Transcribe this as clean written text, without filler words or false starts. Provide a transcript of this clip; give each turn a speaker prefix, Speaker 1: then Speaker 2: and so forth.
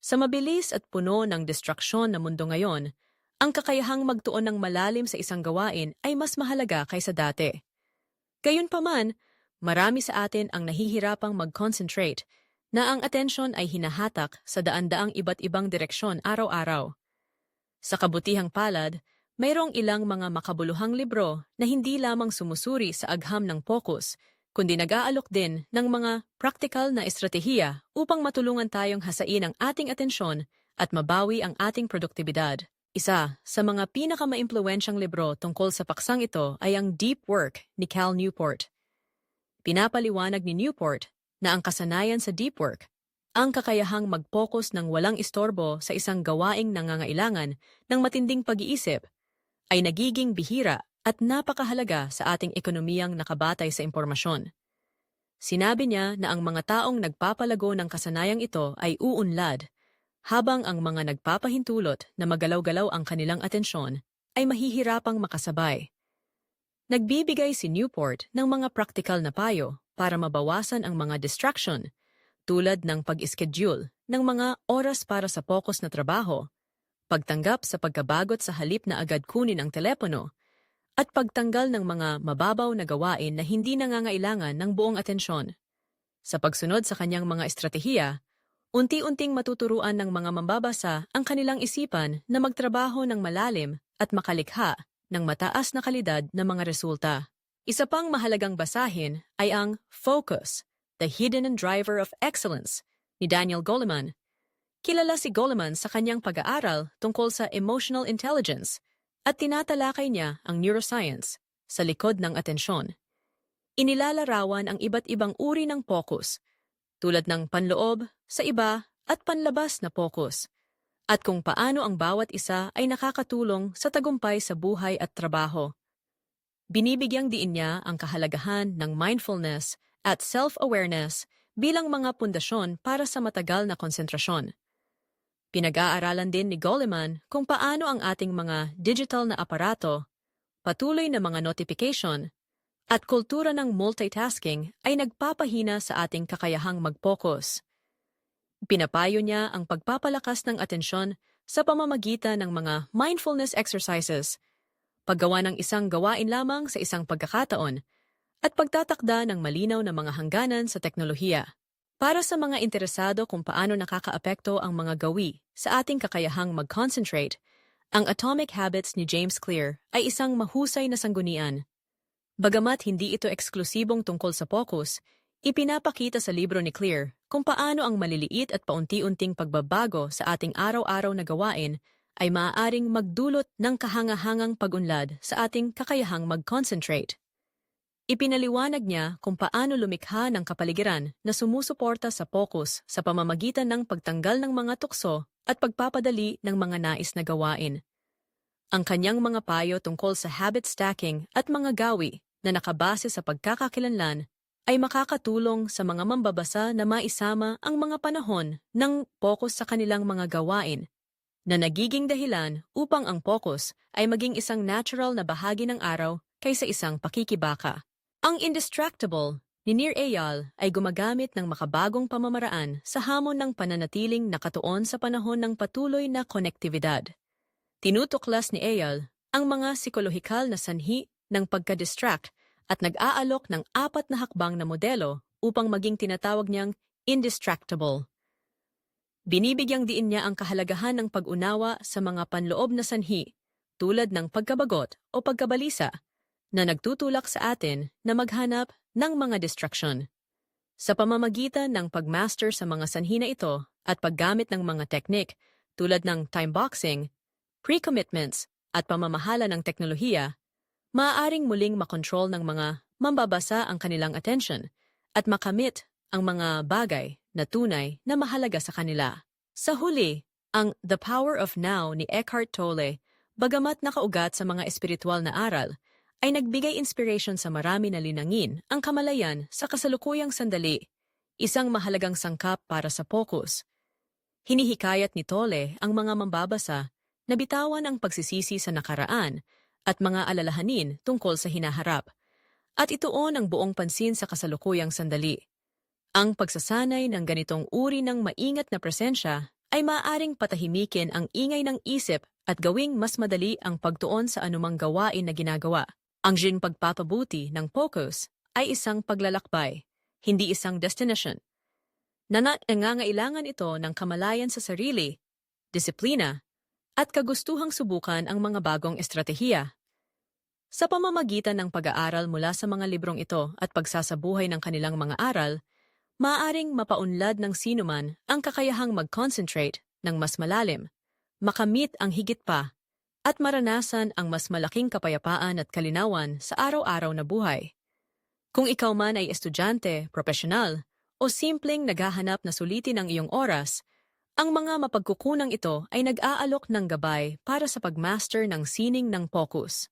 Speaker 1: Sa mabilis at puno ng distraksyon na mundo ngayon, ang kakayahang magtuon ng malalim sa isang gawain ay mas mahalaga kaysa dati. Gayunpaman, marami sa atin ang nahihirapang mag-concentrate na ang atensyon ay hinahatak sa daan-daang iba't ibang direksyon araw-araw. Sa kabutihang palad, mayroong ilang mga makabuluhang libro na hindi lamang sumusuri sa agham ng focus, kundi nag-aalok din ng mga practical na estratehiya upang matulungan tayong hasain ang ating atensyon at mabawi ang ating produktibidad. Isa sa mga pinakamaimpluwensyang libro tungkol sa paksang ito ay ang Deep Work ni Cal Newport. Pinapaliwanag ni Newport na ang kasanayan sa deep work, ang kakayahang mag-focus ng walang istorbo sa isang gawaing nangangailangan ng matinding pag-iisip, ay nagiging bihira at napakahalaga sa ating ekonomiyang nakabatay sa impormasyon. Sinabi niya na ang mga taong nagpapalago ng kasanayang ito ay uunlad, habang ang mga nagpapahintulot na magalaw-galaw ang kanilang atensyon ay mahihirapang makasabay. Nagbibigay si Newport ng mga praktikal na payo para mabawasan ang mga distraction, tulad ng pag-schedule ng mga oras para sa focus na trabaho, pagtanggap sa pagkabagot sa halip na agad kunin ang telepono, at pagtanggal ng mga mababaw na gawain na hindi nangangailangan ng buong atensyon. Sa pagsunod sa kanyang mga estratehiya, unti-unting matuturuan ng mga mambabasa ang kanilang isipan na magtrabaho ng malalim at makalikha ng mataas na kalidad na mga resulta. Isa pang mahalagang basahin ay ang Focus, The Hidden Driver of Excellence ni Daniel Goleman. Kilala si Goleman sa kanyang pag-aaral tungkol sa emotional intelligence at tinatalakay niya ang neuroscience sa likod ng atensyon. Inilalarawan ang iba't ibang uri ng focus, tulad ng panloob, sa iba at panlabas na focus, at kung paano ang bawat isa ay nakakatulong sa tagumpay sa buhay at trabaho. Binibigyang diin niya ang kahalagahan ng mindfulness at self-awareness bilang mga pundasyon para sa matagal na konsentrasyon. Pinag-aaralan din ni Goleman kung paano ang ating mga digital na aparato, patuloy na mga notification, at kultura ng multitasking ay nagpapahina sa ating kakayahang mag-focus. Pinapayo niya ang pagpapalakas ng atensyon sa pamamagitan ng mga mindfulness exercises, paggawa ng isang gawain lamang sa isang pagkakataon, at pagtatakda ng malinaw na mga hangganan sa teknolohiya. Para sa mga interesado kung paano nakakaapekto ang mga gawi sa ating kakayahang mag-concentrate, ang Atomic Habits ni James Clear ay isang mahusay na sanggunian. Bagamat hindi ito eksklusibong tungkol sa focus, ipinapakita sa libro ni Clear kung paano ang maliliit at paunti-unting pagbabago sa ating araw-araw na gawain ay maaaring magdulot ng kahangahangang pag-unlad sa ating kakayahang mag-concentrate. Ipinaliwanag niya kung paano lumikha ng kapaligiran na sumusuporta sa focus sa pamamagitan ng pagtanggal ng mga tukso at pagpapadali ng mga nais na gawain. Ang kanyang mga payo tungkol sa habit stacking at mga gawi na nakabase sa pagkakakilanlan ay makakatulong sa mga mambabasa na maisama ang mga panahon ng focus sa kanilang mga gawain, na nagiging dahilan upang ang focus ay maging isang natural na bahagi ng araw kaysa isang pakikibaka. Ang Indistractable ni Nir Eyal ay gumagamit ng makabagong pamamaraan sa hamon ng pananatiling nakatuon sa panahon ng patuloy na konektibidad. Tinutuklas ni Eyal ang mga psikolohikal na sanhi ng pagka-distract at nag-aalok ng 4 na hakbang na modelo upang maging tinatawag niyang indistractable. Binibigyang diin niya ang kahalagahan ng pag-unawa sa mga panloob na sanhi tulad ng pagkabagot o pagkabalisa na nagtutulak sa atin na maghanap ng mga distraction. Sa pamamagitan ng pagmaster sa mga sanhi na ito at paggamit ng mga teknik tulad ng time boxing, pre-commitments at pamamahala ng teknolohiya, maaaring muling makontrol ng mga mambabasa ang kanilang attention at makamit ang mga bagay na tunay na mahalaga sa kanila. Sa huli, ang The Power of Now ni Eckhart Tolle, bagamat nakaugat sa mga espiritual na aral, ay nagbigay inspiration sa marami na linangin ang kamalayan sa kasalukuyang sandali, isang mahalagang sangkap para sa focus. Hinihikayat ni Tolle ang mga mambabasa na bitawan ang pagsisisi sa nakaraan at mga alalahanin tungkol sa hinaharap, at ituon ang buong pansin sa kasalukuyang sandali. Ang pagsasanay ng ganitong uri ng maingat na presensya ay maaaring patahimikin ang ingay ng isip at gawing mas madali ang pagtuon sa anumang gawain na ginagawa. Ang pagpapabuti ng focus ay isang paglalakbay, hindi isang destination. Nangangailangan ito ng kamalayan sa sarili, disiplina, at kagustuhang subukan ang mga bagong estratehiya. Sa pamamagitan ng pag-aaral mula sa mga librong ito at pagsasabuhay ng kanilang mga aral, maaaring mapaunlad ng sinuman ang kakayahang mag-concentrate ng mas malalim, makamit ang higit pa, at maranasan ang mas malaking kapayapaan at kalinawan sa araw-araw na buhay. Kung ikaw man ay estudyante, profesional, o simpleng naghahanap na sulitin ang iyong oras, ang mga mapagkukunang ito ay nag-aalok ng gabay para sa pagmaster ng sining ng focus.